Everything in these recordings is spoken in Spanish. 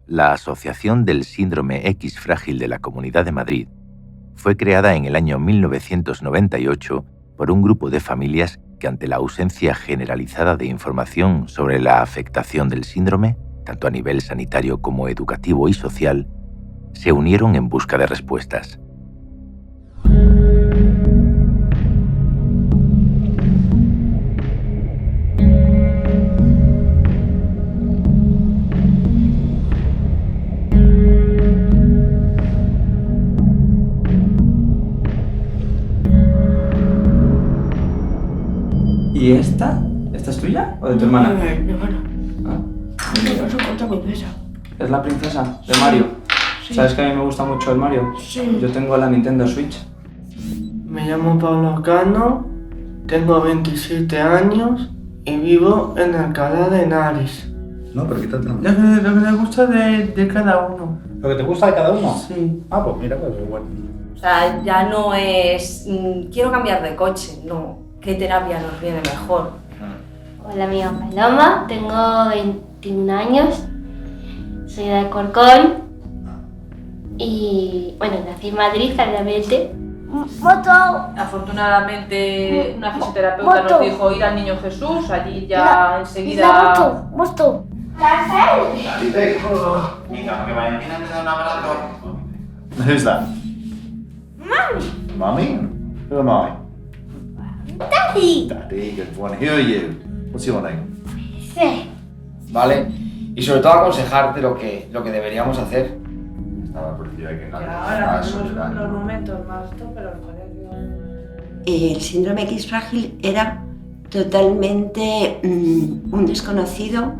La Asociación del Síndrome X Frágil de la Comunidad de Madrid fue creada en el año 1998 por un grupo de familias que, ante la ausencia generalizada de información sobre la afectación del síndrome, tanto a nivel sanitario como educativo y social, se unieron en busca de respuestas. ¿Y esta? ¿Esta es tuya o de tu hermana? Mi hermana. ¿Es la princesa de Mario? Sí. ¿Sabes que a mí me gusta mucho el Mario? Sí. Yo tengo la Nintendo Switch. Me llamo Pablo Cano, tengo 27 años y vivo en Alcalá de Henares. No, pero quítate. Lo que me gusta de cada uno. ¿Lo que te gusta de cada uno? Sí. Ah, pues mira, pues igual. O sea, ya no es quiero cambiar de coche, no. ¿Qué terapia nos viene mejor? Hola, me llamo Paloma, tengo 21 años, soy de Alcorcón y bueno, nací en Madrid, claramente. Afortunadamente una fisioterapeuta nos dijo ir al Niño Jesús, allí ya enseguida... Venga, que vaya, mira, te da un abrazo. Who's that? Mommy. Mommy? Who am I? Daddy. Daddy, good one. Who are you? What's your name? Sí. ¿Vale? Y sobre todo aconsejarte lo que deberíamos hacer. Estaba por decir que Ahora tenemos unos momentos más esto, pero el colegio... El síndrome X frágil era totalmente un desconocido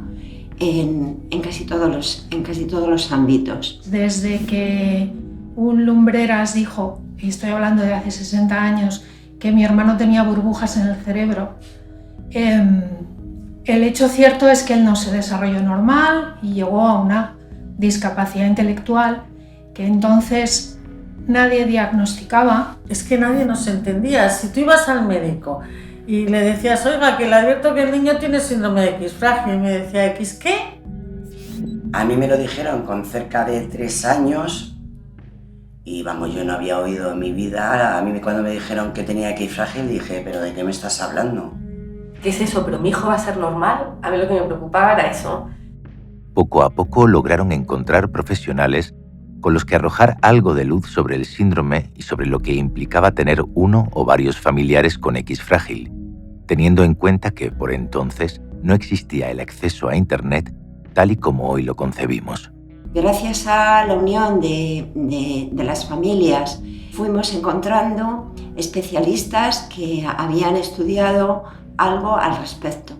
en casi todos los ámbitos. Desde que un lumbreras dijo, y estoy hablando de hace 60 años, que mi hermano tenía burbujas en el cerebro, el hecho cierto es que él no se desarrolló normal y llegó a una discapacidad intelectual que entonces nadie diagnosticaba. Es que nadie nos entendía. Si tú ibas al médico y le decías, oiga, que le advierto que el niño tiene síndrome de X frágil, y me decía, ¿X qué? A mí me lo dijeron con cerca de 3 años y vamos, yo no había oído en mi vida. A mí cuando me dijeron que tenía X frágil dije, ¿pero de qué me estás hablando? ¿Qué es eso? ¿Pero mi hijo va a ser normal? A mí lo que me preocupaba era eso. Poco a poco lograron encontrar profesionales con los que arrojar algo de luz sobre el síndrome y sobre lo que implicaba tener uno o varios familiares con X frágil, teniendo en cuenta que por entonces no existía el acceso a Internet tal y como hoy lo concebimos. Gracias a la unión de las familias fuimos encontrando especialistas que habían estudiado algo al respecto.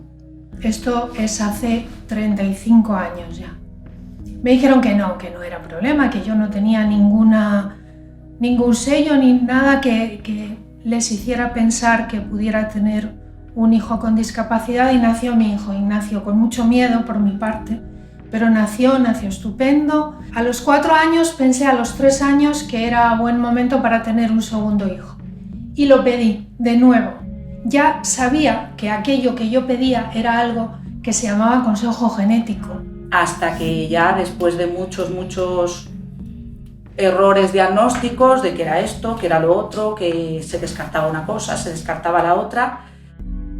Esto es hace 35 años ya. Me dijeron que no era problema, que yo no tenía ningún sello ni nada que les hiciera pensar que pudiera tener un hijo con discapacidad, y nació mi hijo Ignacio, con mucho miedo por mi parte, pero nació estupendo. A los 4 años pensé a los 3 años que era buen momento para tener un segundo hijo y lo pedí de nuevo. Ya sabía que aquello que yo pedía era algo que se llamaba consejo genético. Hasta que ya después de muchos errores diagnósticos de que era esto, que era lo otro, que se descartaba una cosa, se descartaba la otra.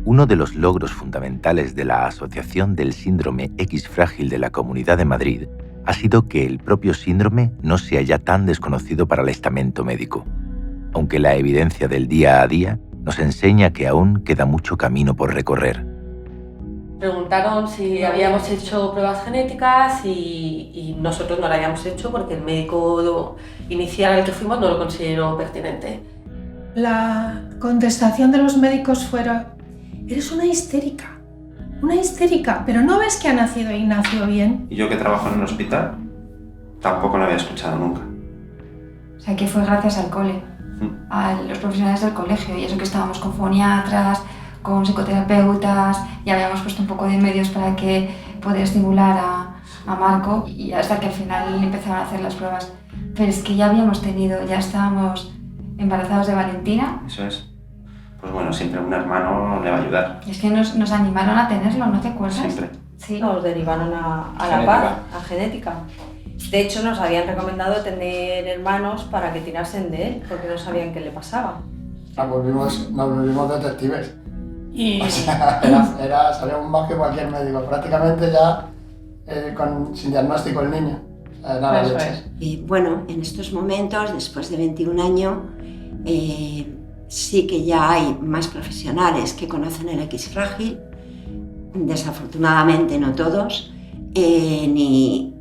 Uno de los logros fundamentales de la Asociación del Síndrome X Frágil de la Comunidad de Madrid ha sido que el propio síndrome no sea ya tan desconocido para el estamento médico, aunque la evidencia del día a día nos enseña que aún queda mucho camino por recorrer. Preguntaron si habíamos hecho pruebas genéticas y nosotros no la habíamos hecho porque el médico inicial al que fuimos no lo consideró pertinente. La contestación de los médicos fue: eres una histérica, pero ¿no ves que ha nacido Ignacio bien? Y yo, que trabajo en un hospital, tampoco lo había escuchado nunca. O sea, que fue gracias al cole, a los profesionales del colegio, y eso que estábamos con foniatras, con psicoterapeutas, y habíamos puesto un poco de medios para que poder estimular a Marco, y hasta que al final empezaron a hacer las pruebas. Pero es que ya estábamos embarazados de Valentina. Eso es. Pues bueno, siempre un hermano le va a ayudar. Y es que nos animaron a tenerlo, ¿no te acuerdas? Siempre. Sí. Nos derivaron a la par, a genética. De hecho, nos habían recomendado tener hermanos para que tirasen de él, porque no sabían qué le pasaba. Nos volvimos detectives. Y... O sea, sabíamos más que cualquier médico. Prácticamente ya sin diagnóstico el niño. O sea, era la leche. Y bueno, en estos momentos, después de 21 años, sí que ya hay más profesionales que conocen el X frágil. Desafortunadamente no todos, ni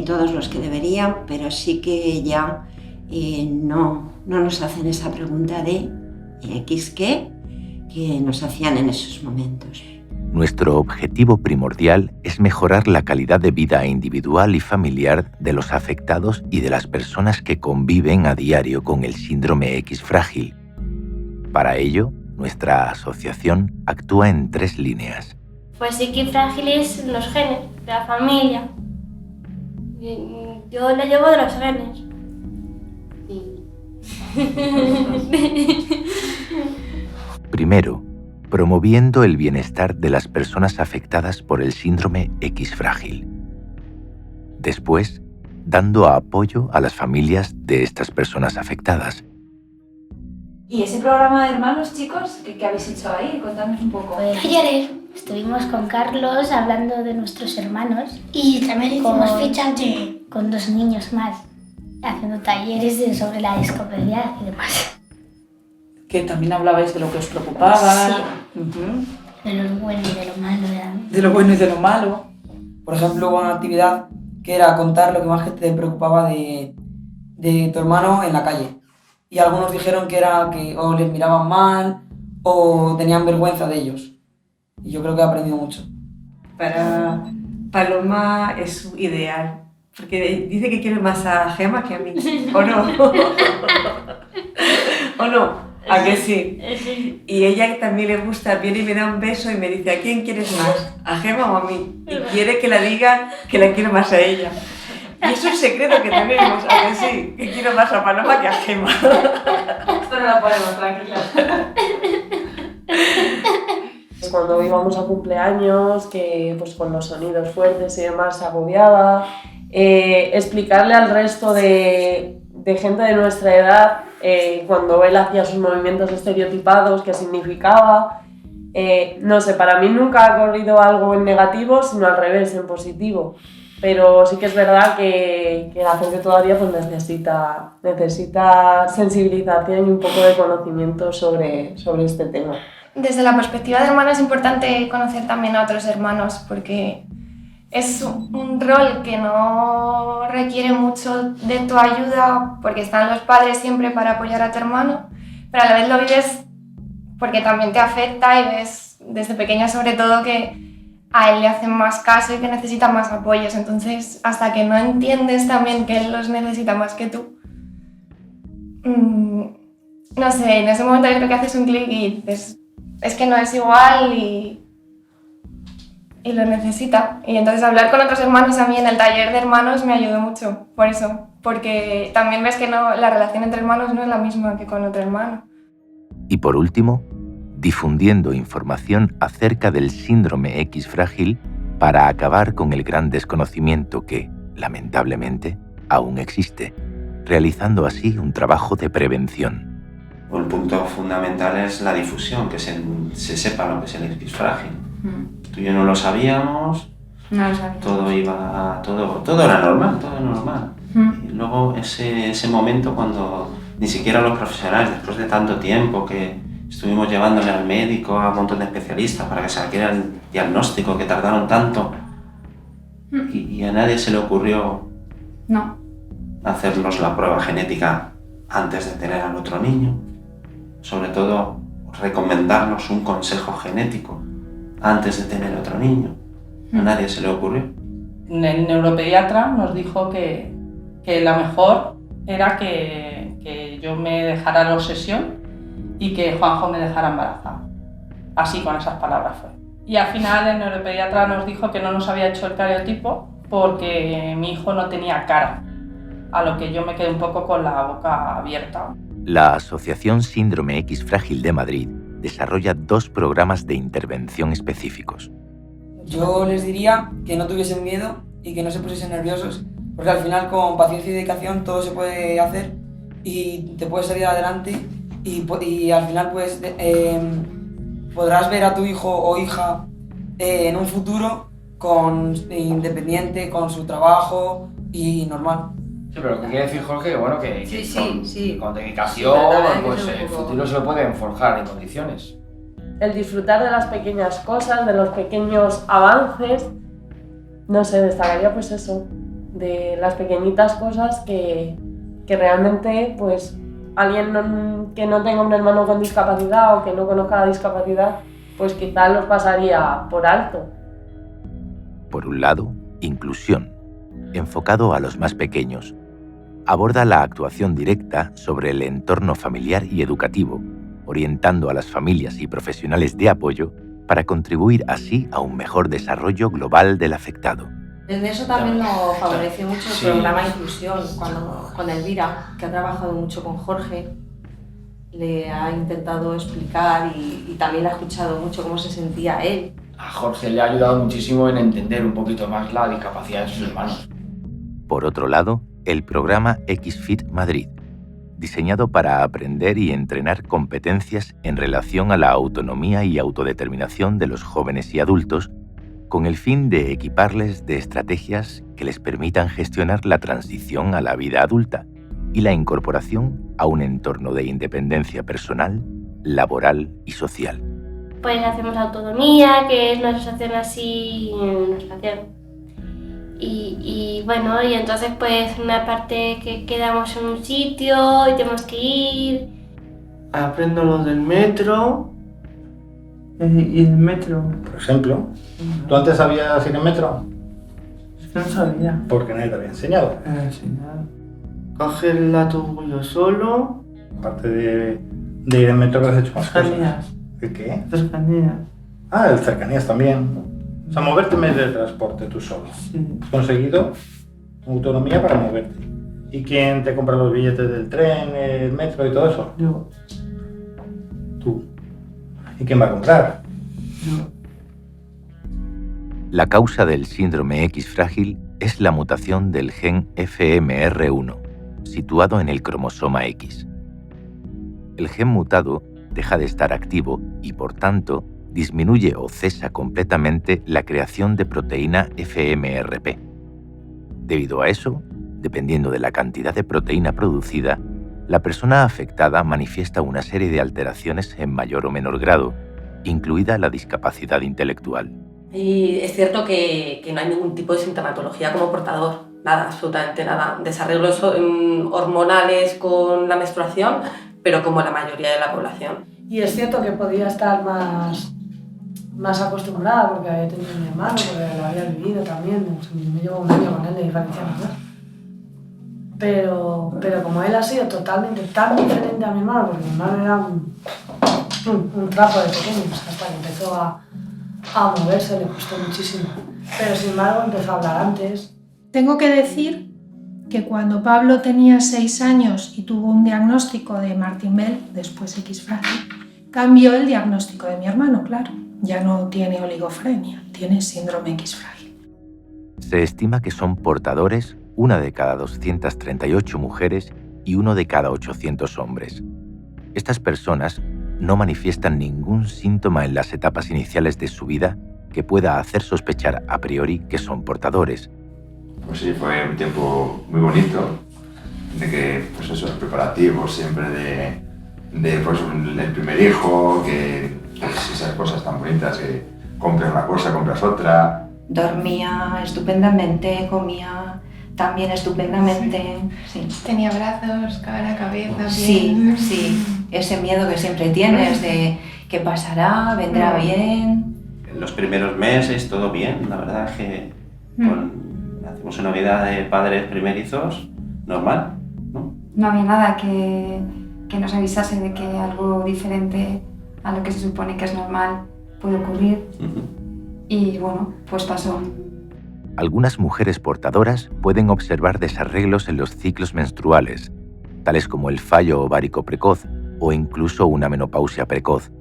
todos los que deberían, pero sí que ya no nos hacen esa pregunta de ¿X qué? Que nos hacían en esos momentos. Nuestro objetivo primordial es mejorar la calidad de vida individual y familiar de los afectados y de las personas que conviven a diario con el síndrome X frágil. Para ello, nuestra asociación actúa en 3 líneas. Pues X frágil es los genes, de la familia. Yo lo llevo de los genes. Primero, promoviendo el bienestar de las personas afectadas por el síndrome X frágil. Después, dando apoyo a las familias de estas personas afectadas. ¿Y ese programa de hermanos, chicos? ¿Qué habéis hecho ahí? Contadnos un poco. Ayer estuvimos con Carlos hablando de nuestros hermanos y también hicimos fichas con 2 niños más, haciendo talleres sobre la discapacidad y demás. Que también hablabais de lo que os preocupaba. Sí. De lo bueno y de lo malo. De lo bueno y de lo malo. Por ejemplo, hubo una actividad que era contar lo que más te preocupaba de tu hermano en la calle. Y algunos dijeron que era que o les miraban mal o tenían vergüenza de ellos. Y yo creo que he aprendido mucho. Para Paloma es ideal, porque dice que quiere más a Gemma que a mí, ¿o no? ¿O no? ¿A que sí? Y ella también le gusta, viene y me da un beso y me dice, ¿a quién quieres más? ¿A Gemma o a mí? Y quiere que la diga que la quiero más a ella. Y es un secreto que tenemos, ¿a que sí? Que quiero más a Paloma que a Gemma. Esto no lo ponemos, tranquila. Cuando íbamos a cumpleaños, que pues con los sonidos fuertes y demás se agobiaba, explicarle al resto de gente de nuestra edad cuando él hacía sus movimientos estereotipados, qué significaba. No sé, para mí nunca ha ocurrido algo en negativo, sino al revés, en positivo. Pero sí que es verdad que la gente todavía pues necesita sensibilización y un poco de conocimiento sobre este tema. Desde la perspectiva de hermana es importante conocer también a otros hermanos porque es un rol que no requiere mucho de tu ayuda porque están los padres siempre para apoyar a tu hermano, pero a la vez lo vives porque también te afecta y ves desde pequeña sobre todo que a él le hacen más caso y que necesita más apoyos, entonces hasta que no entiendes también que él los necesita más que tú, no sé, en ese momento yo creo que haces un clic y dices, es que no es igual y lo necesita. Y entonces hablar con otros hermanos a mí en el taller de hermanos me ayudó mucho, por eso, porque también ves que la relación entre hermanos no es la misma que con otro hermano. Y por último, difundiendo información acerca del síndrome X frágil para acabar con el gran desconocimiento que, lamentablemente, aún existe, realizando así un trabajo de prevención. El punto fundamental es la difusión, que se sepa lo que es el X frágil. Tú y yo no lo sabíamos, no lo sabía. Todo era normal, todo era normal. Y luego ese momento cuando ni siquiera los profesionales, después de tanto tiempo que estuvimos llevándole al médico, a un montón de especialistas para que saquera el diagnóstico, que tardaron tanto, y a nadie se le ocurrió hacernos la prueba genética antes de tener al otro niño. Sobre todo, recomendarnos un consejo genético antes de tener otro niño. A nadie se le ocurrió. El neuropediatra nos dijo que la mejor era que yo me dejara la obsesión y que Juanjo me dejara embarazada. Así, con esas palabras fue. Y al final el neuropediatra nos dijo que no nos había hecho el cariotipo porque mi hijo no tenía cara, a lo que yo me quedé un poco con la boca abierta. La Asociación Síndrome X Frágil de Madrid desarrolla 2 programas de intervención específicos. Yo les diría que no tuviesen miedo y que no se pusiesen nerviosos Porque al final con paciencia y dedicación todo se puede hacer y te puedes salir adelante y al final pues podrás ver a tu hijo o hija en un futuro independiente, con su trabajo y normal. Sí, pero lo que quiere decir Jorge, bueno, que con dedicación, pues el futuro se lo pueden forjar en condiciones. El disfrutar de las pequeñas cosas, de los pequeños avances, no sé, destacaría pues eso, de las pequeñitas cosas que realmente pues alguien que no tenga un hermano con discapacidad o que no conozca la discapacidad, pues quizás los pasaría por alto. Por un lado, inclusión, enfocado a los más pequeños. Aborda la actuación directa sobre el entorno familiar y educativo, orientando a las familias y profesionales de apoyo para contribuir así a un mejor desarrollo global del afectado. En eso también nos favorece mucho el programa Inclusión, con Elvira, que ha trabajado mucho con Jorge, le ha intentado explicar y también le ha escuchado mucho cómo se sentía él. A Jorge le ha ayudado muchísimo en entender un poquito más la discapacidad de sus hermanos. Por otro lado, el programa XFIT Madrid, diseñado para aprender y entrenar competencias en relación a la autonomía y autodeterminación de los jóvenes y adultos, con el fin de equiparles de estrategias que les permitan gestionar la transición a la vida adulta y la incorporación a un entorno de independencia personal, laboral y social. Pues hacemos autonomía, que es una asociación así, una asociación. Y bueno, y entonces pues una parte que quedamos en un sitio y tenemos que ir. Aprendo lo del metro. ¿Y el metro? Por ejemplo, ¿tú antes sabías ir en metro? Es que no sabía. Porque nadie te había enseñado. Me había enseñado. Coger el autobús yo solo. Aparte de ir en metro, que has hecho más cercanías. Cosas. ¿El qué? Cercanías. Ah, el cercanías también. O sea, moverte en medio de transporte tú solo. Sí. Has conseguido autonomía para moverte. ¿Y quién te compra los billetes del tren, el metro y todo eso? Yo. Tú. ¿Y quién va a comprar? Yo. La causa del síndrome X frágil es la mutación del gen FMR1, situado en el cromosoma X. El gen mutado deja de estar activo y, por tanto, disminuye o cesa completamente la creación de proteína FMRP. Debido a eso, dependiendo de la cantidad de proteína producida, la persona afectada manifiesta una serie de alteraciones en mayor o menor grado, incluida la discapacidad intelectual. Y es cierto que no hay ningún tipo de sintomatología como portador, nada, absolutamente nada. Desarreglos hormonales con la menstruación, pero como la mayoría de la población. Y es cierto que podía estar más acostumbrada porque había tenido a mi hermano, porque lo había vivido también, me llevo un año con él de diferencia, ¿no? Pero como él ha sido totalmente tan diferente a mi hermano, porque mi hermano era un trapo de pequeño, pues hasta que empezó a moverse le costó muchísimo. Pero sin embargo empezó a hablar antes. Tengo que decir que cuando Pablo tenía 6 años y tuvo un diagnóstico de Martin-Bell, después X frágil, cambió el diagnóstico de mi hermano, claro. Ya no tiene oligofrenia, tiene síndrome X frágil. Se estima que son portadores 1 de cada 238 mujeres y 1 de cada 800 hombres. Estas personas no manifiestan ningún síntoma en las etapas iniciales de su vida que pueda hacer sospechar a priori que son portadores. Pues sí, fue un tiempo muy bonito, de que, pues eso, los preparativos siempre de pues, el primer hijo, que pues, esas cosas tan bonitas, que compras una cosa, compras otra. Dormía estupendamente, comía también estupendamente. Sí. Tenía brazos, cara, cabeza, sí, bien. Sí, ese miedo que siempre tienes de qué pasará, vendrá bien. En los primeros meses todo bien, la verdad es que hacemos una vida de padres primerizos normal, ¿no? No había nada que nos avisase de que algo diferente a lo que se supone que es normal puede ocurrir. Y bueno, pues pasó. Algunas mujeres portadoras pueden observar desarreglos en los ciclos menstruales, tales como el fallo ovárico precoz o incluso una menopausia precoz.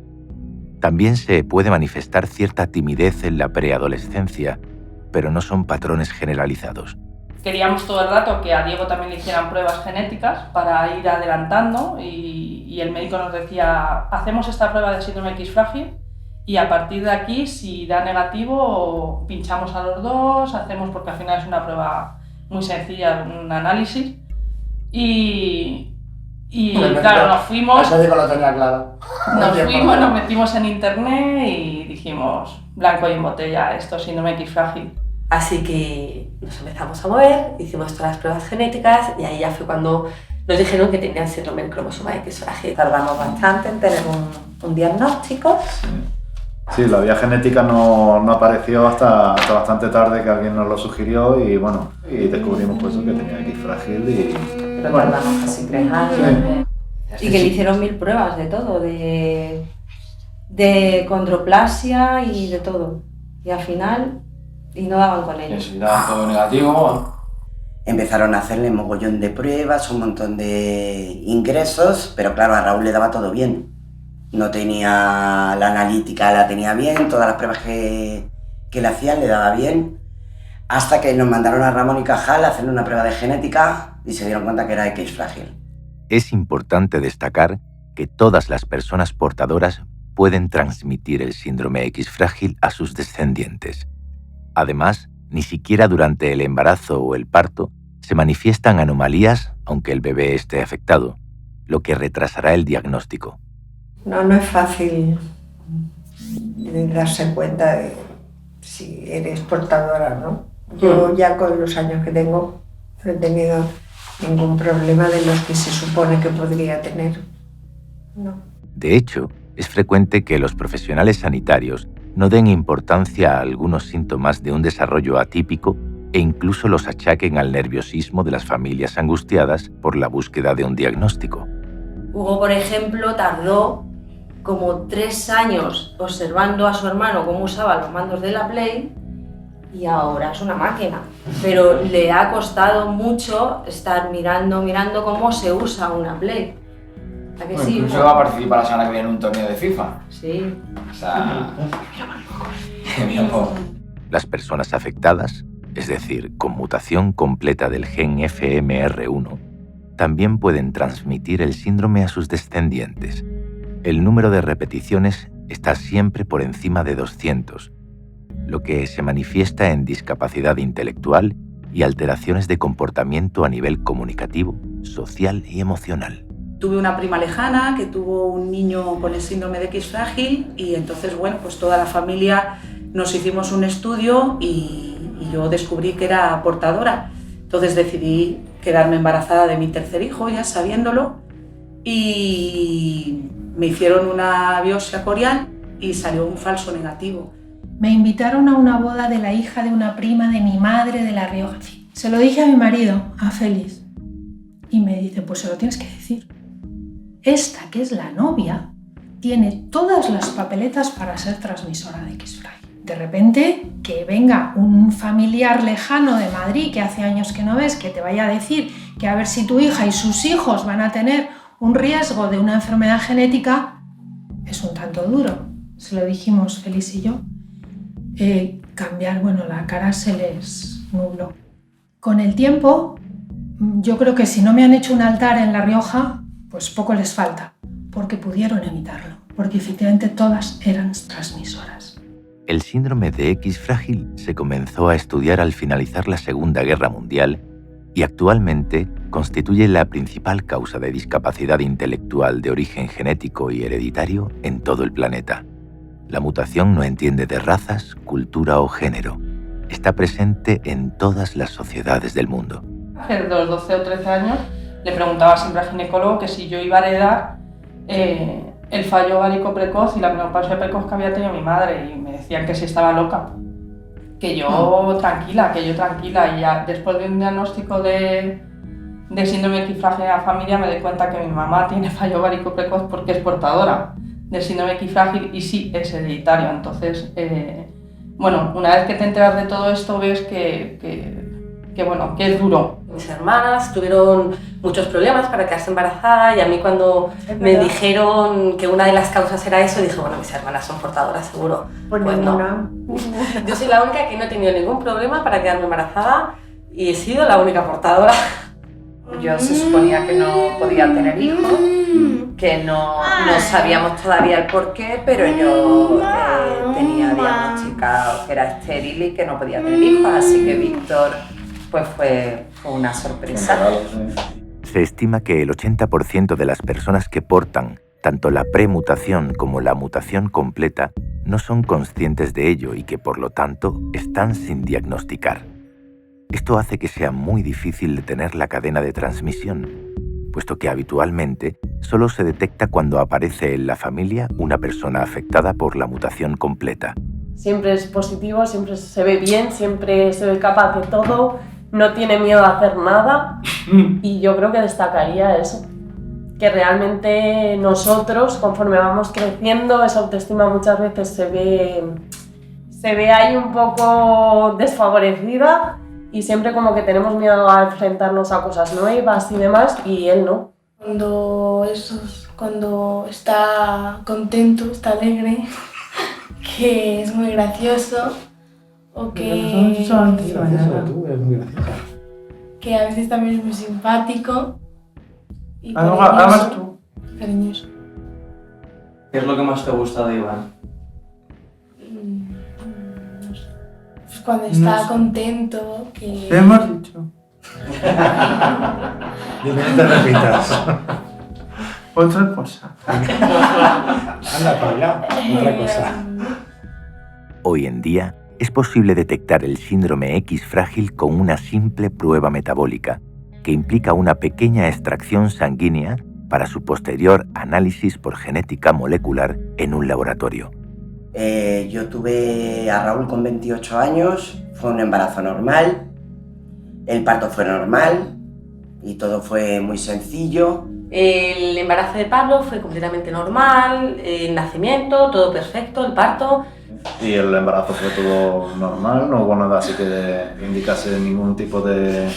También se puede manifestar cierta timidez en la preadolescencia, pero no son patrones generalizados. queríamos todo el rato que a Diego también le hicieran pruebas genéticas para ir adelantando y el médico nos decía, hacemos esta prueba de síndrome X frágil y a partir de aquí, si da negativo, pinchamos a los dos, hacemos, porque al final es una prueba muy sencilla, un análisis. Y claro, nos fuimos. El médico lo tenía claro. Nos metimos en internet y dijimos, blanco y en botella, esto es síndrome X frágil. Así que nos empezamos a mover, hicimos todas las pruebas genéticas y ahí ya fue cuando nos dijeron que tenían síndrome del cromosoma X frágil. Tardamos bastante en tener un diagnóstico. Sí, la vía genética no apareció hasta bastante tarde, que alguien nos lo sugirió y bueno, y descubrimos pues que tenía X frágil y... Pero tardamos casi 3 años. Sí. Y que le hicieron 1000 pruebas de todo, de condroplasia y de todo. Y al final, y no daban con ellos. Si daban todo negativo. Empezaron a hacerle mogollón de pruebas, un montón de ingresos, pero claro, a Raúl le daba todo bien. No tenía la analítica, la tenía bien, todas las pruebas que le hacían le daba bien, hasta que nos mandaron a Ramón y Cajal a hacerle una prueba de genética y se dieron cuenta que era X frágil. Es importante destacar que todas las personas portadoras pueden transmitir el síndrome X frágil a sus descendientes. Además, ni siquiera durante el embarazo o el parto se manifiestan anomalías aunque el bebé esté afectado, lo que retrasará el diagnóstico. No es fácil darse cuenta de si eres portadora o no. Yo ya con los años que tengo no he tenido ningún problema de los que se supone que podría tener. No. De hecho, es frecuente que los profesionales sanitarios no den importancia a algunos síntomas de un desarrollo atípico e incluso los achaquen al nerviosismo de las familias angustiadas por la búsqueda de un diagnóstico. Hugo, por ejemplo, tardó como 3 años observando a su hermano cómo usaba los mandos de la Play y ahora es una máquina. Pero le ha costado mucho estar mirando cómo se usa una Play. ¿A que sí? Incluso va a participar la semana que viene en un torneo de FIFA. Sí. O sea... Las personas afectadas, es decir, con mutación completa del gen FMR1, también pueden transmitir el síndrome a sus descendientes. El número de repeticiones está siempre por encima de 200, lo que se manifiesta en discapacidad intelectual y alteraciones de comportamiento a nivel comunicativo, social y emocional. Tuve una prima lejana que tuvo un niño con el síndrome de X frágil y entonces, bueno, pues toda la familia nos hicimos un estudio y yo descubrí que era portadora. Entonces decidí quedarme embarazada de mi tercer hijo, ya sabiéndolo, y me hicieron una biopsia corial y salió un falso negativo. Me invitaron a una boda de la hija de una prima de mi madre de La Rioja. Se lo dije a mi marido, a Félix, y me dice, pues se lo tienes que decir. Esta, que es la novia, tiene todas las papeletas para ser transmisora de X frágil. De repente, que venga un familiar lejano de Madrid, que hace años que no ves, que te vaya a decir que a ver si tu hija y sus hijos van a tener un riesgo de una enfermedad genética, es un tanto duro. Se lo dijimos Félix y yo. La cara se les nubló. Con el tiempo, yo creo que si no me han hecho un altar en La Rioja, pues poco les falta, porque pudieron evitarlo, porque efectivamente todas eran transmisoras. El síndrome de X frágil se comenzó a estudiar al finalizar la Segunda Guerra Mundial y actualmente constituye la principal causa de discapacidad intelectual de origen genético y hereditario en todo el planeta. La mutación no entiende de razas, cultura o género. Está presente en todas las sociedades del mundo. Hace 12 o 13 años le preguntaba siempre al ginecólogo que si yo iba a heredar el fallo ovárico precoz y la menopausia precoz que había tenido mi madre, y me decían que si estaba loca, que yo tranquila, y ya después de un diagnóstico de síndrome X frágil en la familia me doy cuenta que mi mamá tiene fallo ovárico precoz porque es portadora del síndrome X frágil y sí es hereditario. Entonces, una vez que te enteras de todo esto ves que es duro. Mis hermanas tuvieron muchos problemas para quedarse embarazada y a mí cuando me dijeron que una de las causas era eso, dije, bueno, mis hermanas son portadoras seguro. Pues no. Yo soy la única que no he tenido ningún problema para quedarme embarazada y he sido la única portadora. Yo se suponía que no podía tener hijos, que no sabíamos todavía el porqué, pero yo tenía diagnosticado que era estéril y que no podía tener hijos, así que Víctor pues fue una sorpresa. Se estima que el 80% de las personas que portan tanto la premutación como la mutación completa no son conscientes de ello y que por lo tanto están sin diagnosticar. Esto hace que sea muy difícil detener la cadena de transmisión, puesto que habitualmente solo se detecta cuando aparece en la familia una persona afectada por la mutación completa. Siempre es positivo, siempre se ve bien, siempre se ve capaz de todo, no tiene miedo a hacer nada y yo creo que destacaría eso. Que realmente nosotros, conforme vamos creciendo, esa autoestima muchas veces se ve ahí un poco desfavorecida y siempre como que tenemos miedo a enfrentarnos a cosas nuevas y demás, y él no. Cuando está contento, está alegre, que es muy gracioso, o que a veces también es muy simpático. Y Además tú. Cariñoso. ¿Qué es lo que más te gusta de Iván? Pues cuando está contento, que... ¿Qué hemos dicho? Dime, no te repitas. Otra cosa. Anda, Paula, otra cosa. Hoy en día es posible detectar el síndrome X frágil con una simple prueba metabólica, que implica una pequeña extracción sanguínea para su posterior análisis por genética molecular en un laboratorio. Yo tuve a Raúl con 28 años, fue un embarazo normal, el parto fue normal y todo fue muy sencillo. El embarazo de Pablo fue completamente normal, el nacimiento, todo perfecto, el parto. Y el embarazo fue todo normal, no hubo nada así que indicase ningún tipo de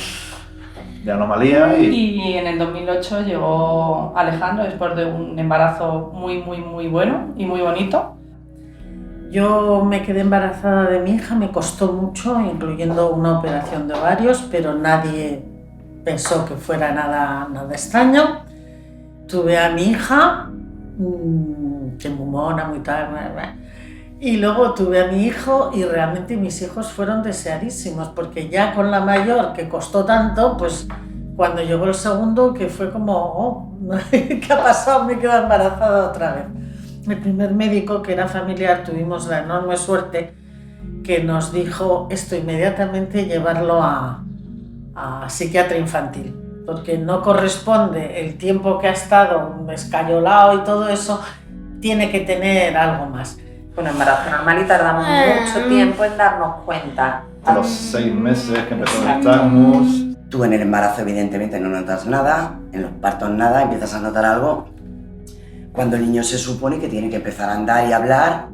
anomalía. Y en el 2008 llegó Alejandro después de un embarazo muy bueno y muy bonito. Yo me quedé embarazada de mi hija, me costó mucho, incluyendo una operación de ovarios, pero nadie pensó que fuera nada extraño. Tuve a mi hija, que muy mona, muy tal, y luego tuve a mi hijo y realmente mis hijos fueron deseadísimos, porque ya con la mayor, que costó tanto, pues cuando llegó el segundo, que fue como, oh, ¿qué ha pasado? Me he quedado embarazada otra vez. El primer médico, que era familiar, tuvimos la enorme suerte que nos dijo esto inmediatamente, llevarlo a psiquiatra infantil, porque no corresponde el tiempo que ha estado escayolado y todo eso, tiene que tener algo más. Un embarazo normal y tardamos mucho tiempo en darnos cuenta. A los 6 meses que empezó a estarnos. Tú en el embarazo evidentemente no notas nada, en los partos nada, empiezas a notar algo. Cuando el niño se supone que tiene que empezar a andar y hablar,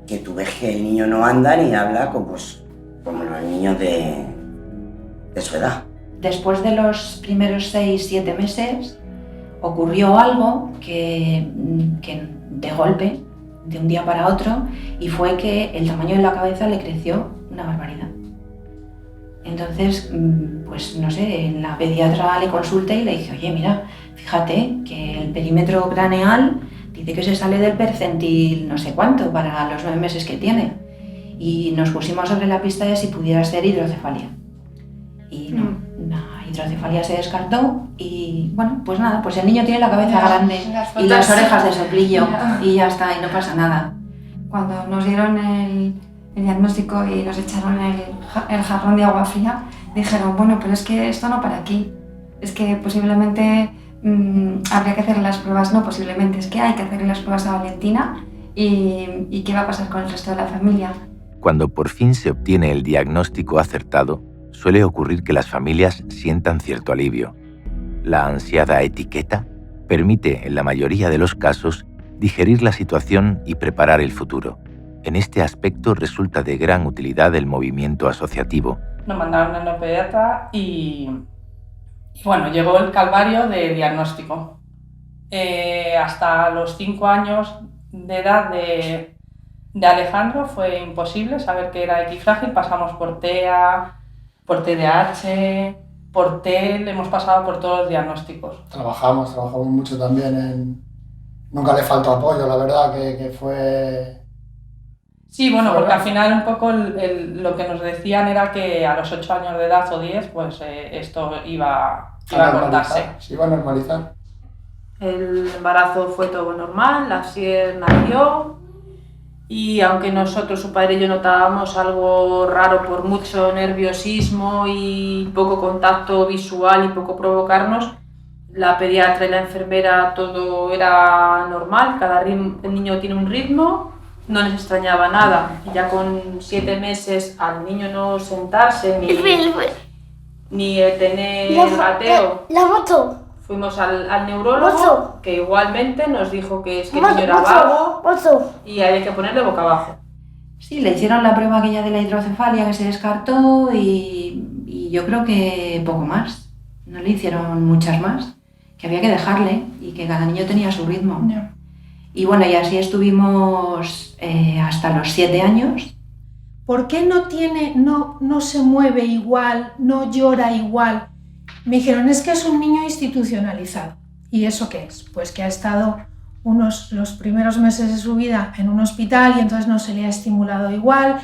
que tú ves que el niño no anda ni habla como los niños de su edad. Después de los primeros 6-7 meses ocurrió algo que de golpe, de un día para otro, y fue que el tamaño de la cabeza le creció una barbaridad. Entonces, pues no sé, la pediatra le consulté y le dije, oye, mira, fíjate que el perímetro craneal dice que se sale del percentil no sé cuánto para los 9 meses que tiene. Y nos pusimos sobre la pista de si pudiera ser hidrocefalia. Y no, la hidrocefalia se descartó y bueno, pues nada, pues el niño tiene la cabeza grande y las orejas de soplillo y ya está, y no pasa nada. Cuando nos dieron el diagnóstico y nos echaron el jarrón de agua fría, dijeron, bueno, pero es que esto no para aquí, es que posiblemente habría que hacer las pruebas, no posiblemente, es que hay que hacerle las pruebas a Valentina y qué va a pasar con el resto de la familia. Cuando por fin se obtiene el diagnóstico acertado, suele ocurrir que las familias sientan cierto alivio. La ansiada etiqueta permite, en la mayoría de los casos, digerir la situación y preparar el futuro. En este aspecto resulta de gran utilidad el movimiento asociativo. Nos mandaron a la pediatra y bueno, llegó el calvario de diagnóstico. Hasta los 5 años de edad de Alejandro fue imposible saber que era X frágil. Pasamos por TEA, por TDAH, por TEL, hemos pasado por todos los diagnósticos. Trabajamos mucho también Nunca le faltó apoyo, la verdad, que fue... Sí, bueno, porque al final un poco lo que nos decían era que a los 8 años de edad o 10, pues esto iba a cortarse. Se iba a normalizar. El embarazo fue todo normal, la Asier nació y aunque nosotros, su padre y yo, notábamos algo raro por mucho nerviosismo y poco contacto visual y poco provocarnos, la pediatra y la enfermera todo era normal, el niño tiene un ritmo, no les extrañaba nada. Y ya con 7 meses al niño no sentarse ni tener gateo. La moto. Fuimos al neurólogo, que igualmente nos dijo que es que el niño era vago y había que ponerle boca abajo. Sí, le hicieron la prueba aquella de la hidrocefalia que se descartó y yo creo que poco más. No le hicieron muchas más, que había que dejarle y que cada niño tenía su ritmo. No. Y bueno, y así estuvimos hasta los 7 años. ¿Por qué no se mueve igual, no llora igual? Me dijeron, es que es un niño institucionalizado. ¿Y eso qué es? Pues que ha estado los primeros meses de su vida en un hospital y entonces no se le ha estimulado igual.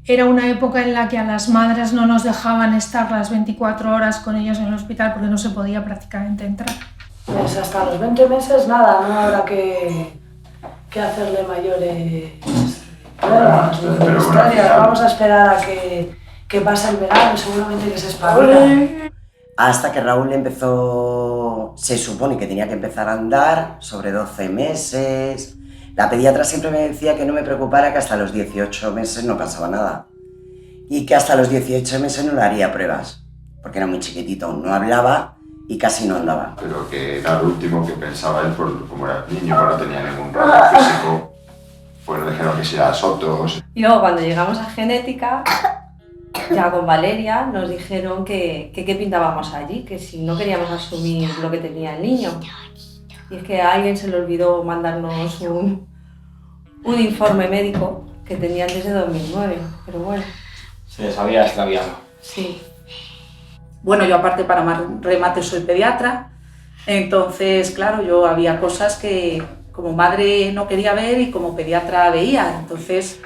Era una época en la que a las madres no nos dejaban estar las 24 horas con ellos en el hospital porque no se podía prácticamente entrar. Pues hasta los 20 meses nada, no habrá que hacerle mayores pruebas ni historias. Vamos a esperar a que pase el verano, seguramente que se espabila. Hasta que Raúl empezó, se supone que tenía que empezar a andar sobre 12 meses. La pediatra siempre me decía que no me preocupara, que hasta los 18 meses no pasaba nada. Y que hasta los 18 meses no le haría pruebas, porque era muy chiquitito, no hablaba y casi no andaba. Pero que era lo último que pensaba él, como era niño, que no tenía ningún rasgo físico, pues le dijeron que sea sotos. Y luego cuando llegamos a genética, ya con Valeria, nos dijeron que qué pintábamos allí, que si no queríamos asumir lo que tenía el niño. Y es que a alguien se le olvidó mandarnos un informe médico que tenían desde 2009, pero bueno. Se les había extraviado. Sí. Bueno, yo aparte para más remate soy pediatra, entonces claro, yo había cosas que como madre no quería ver y como pediatra veía, entonces...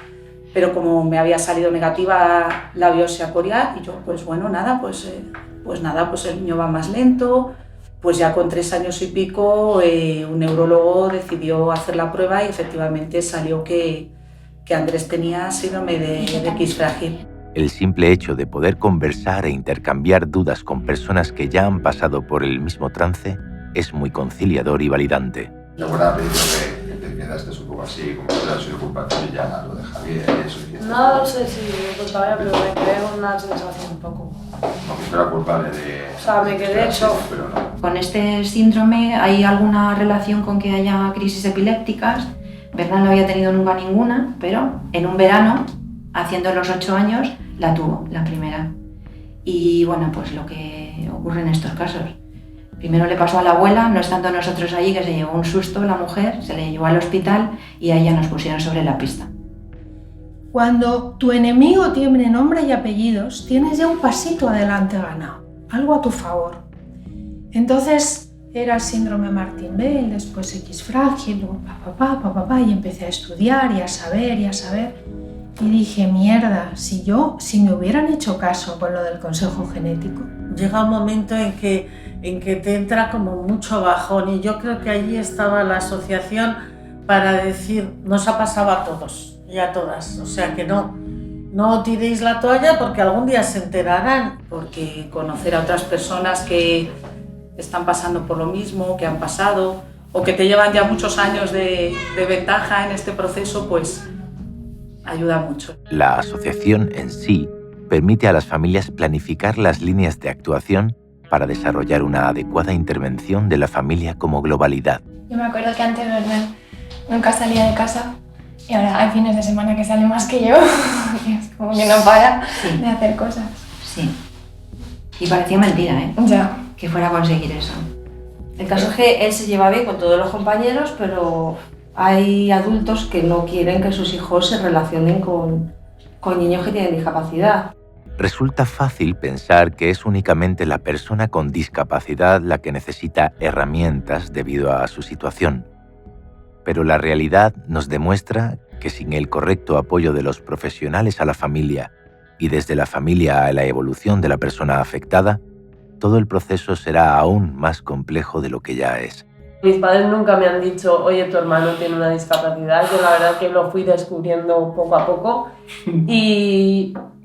Pero como me había salido negativa la biopsia corial, y yo, pues bueno, nada, pues el niño va más lento. Pues ya con 3 años y pico, un neurólogo decidió hacer la prueba y efectivamente salió que Andrés tenía síndrome de X frágil. El simple hecho de poder conversar e intercambiar dudas con personas que ya han pasado por el mismo trance es muy conciliador y validante. Yo hubiera pedido que te quedaste un poco así, como que hubiera sido culpa tuya, lo de Javier y eso. No sé si es culpa mía, pero me quedé con una sensación un poco. No, que fuera culpable de... O sea, me quedé hecho. Pero no. Con este síndrome hay alguna relación con que haya crisis epilépticas. Bernal no había tenido nunca ninguna, pero en un verano, haciendo los 8 años, la tuvo, la primera. Y bueno, pues lo que ocurre en estos casos. Primero le pasó a la abuela, no estando nosotros allí, que se llevó un susto la mujer, se le llevó al hospital y a ella nos pusieron sobre la pista. Cuando tu enemigo tiene nombre y apellidos, tienes ya un pasito adelante ganado, algo a tu favor. Entonces era el síndrome Martin-Bell, después X frágil, luego papá, y empecé a estudiar y a saber. Y dije, mierda, si me hubieran hecho caso con lo del consejo genético. Llega un momento en que te entra como mucho bajón y yo creo que allí estaba la asociación para decir, nos ha pasado a todos y a todas, o sea que no tiréis la toalla porque algún día se enterarán. Porque conocer a otras personas que están pasando por lo mismo, que han pasado o que te llevan ya muchos años de ventaja en este proceso, pues ayuda mucho. La asociación en sí permite a las familias planificar las líneas de actuación para desarrollar una adecuada intervención de la familia como globalidad. Yo me acuerdo que antes Bernal nunca salía de casa y ahora hay fines de semana que sale más que yo. Es como que no para de hacer cosas. Sí. Y parecía mentira, ¿eh? Ya. Que fuera a conseguir eso. El caso es que él se lleva bien con todos los compañeros, pero hay adultos que no quieren que sus hijos se relacionen con niños que tienen discapacidad. Resulta fácil pensar que es únicamente la persona con discapacidad la que necesita herramientas debido a su situación. Pero la realidad nos demuestra que sin el correcto apoyo de los profesionales a la familia y desde la familia a la evolución de la persona afectada, todo el proceso será aún más complejo de lo que ya es. Mis padres nunca me han dicho, oye, tu hermano tiene una discapacidad. Yo la verdad que lo fui descubriendo poco a poco.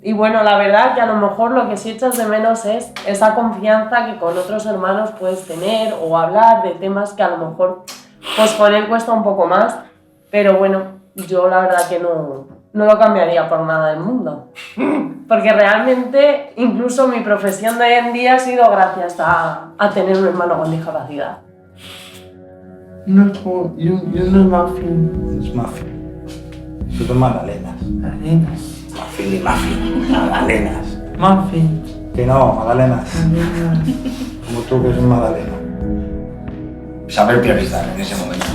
Y bueno, la verdad que a lo mejor lo que sí echas de menos es esa confianza que con otros hermanos puedes tener o hablar de temas que a lo mejor pues con él cuesta un poco más. Pero bueno, yo la verdad que no lo cambiaría por nada del mundo. Porque realmente incluso mi profesión de hoy en día ha sido gracias a tener un hermano con discapacidad. No es como... y no es muffin. Es muffin. Eso son magdalenas. Magdalenas. Muffin y muffin. Magdalenas. Muffin. Que no, magdalenas. Como tú que eres magdalena. Saber priorizar en ese momento.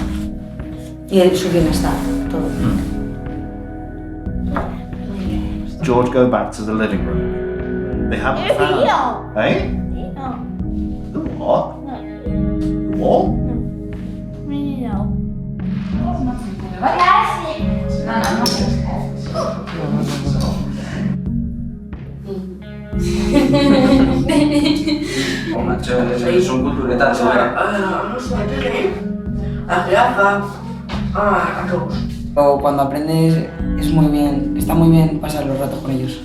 Y su bienestar, todo. George, go back to the living room. They have a fan. Eh? The what? The what? Oh, macho, son culturetas. O cuando aprendes está muy bien pasar los ratos con ellos.